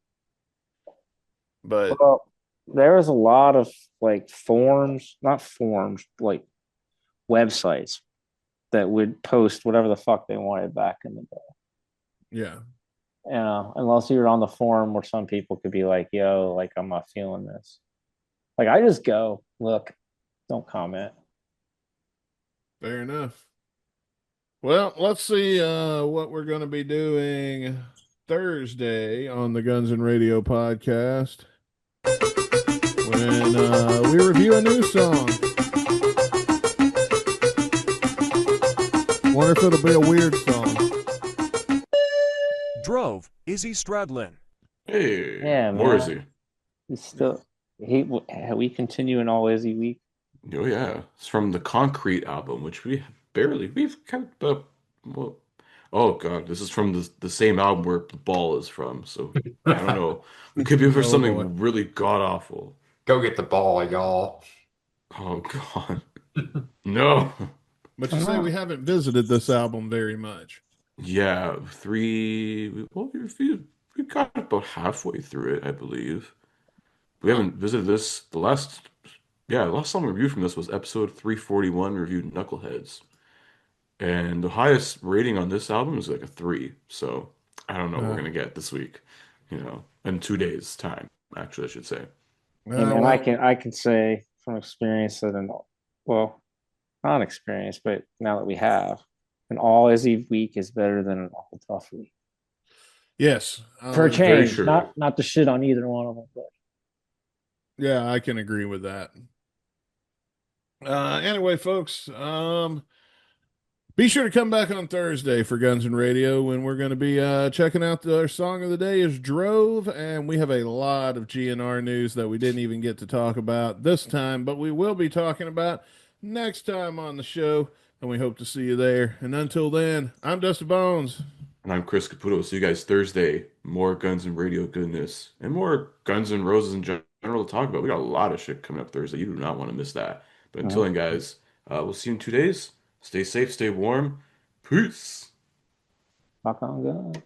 But Well, there was a lot of like forums, not forums, like websites that would post whatever the fuck they wanted back in the day. yeah, Unless you were on the forum where some people could be like, yo, like I'm not feeling this. Like I just go, look, don't comment. fair enough. Well, let's see what we're going to be doing Thursday on the Guns and Radio podcast when we review a new song. Wonder if it'll be a weird song. Drove, Izzy Stradlin. hey, Yeah, more is man. he? He's still we continue in all Izzy week. Oh yeah, it's from the Concrete album, which we've kind of well, oh god, this is from the same album where the ball is from. So I don't know. We could be for Oh boy. something really god awful. Go get the ball, y'all. Oh god, no. But you say we haven't visited this album very much. Yeah, well, we got about halfway through it, I believe. We haven't visited this. The last song we reviewed from this was episode 341, reviewed Knuckleheads. And the highest rating on this album is like a 3. So I don't know what we're Uh, gonna get this week, in 2 days' time, actually, I should say. Hey man, I well, can say from experience that well, not experience, but now that we have, an all Izzy week is better than an all tough week. yes, For a Very change, true. not to shit on either one of them, but yeah, I can agree with that. Anyway, folks, be sure to come back on Thursday for Guns and Radio when we're going to be checking out our song of the day is Drove, and we have a lot of GNR news that we didn't even get to talk about this time, but we will be talking about next time on the show, and we hope to see you there. And until then, I'm Dustin Bones. And I'm Chris Caputo. See you guys Thursday. More Guns and Radio goodness and more Guns and Roses in general to talk about. We got a lot of shit coming up Thursday. You do not want to miss that. But until then, guys, we'll see you in 2 days. Stay safe, stay warm. Peace. fuck on God.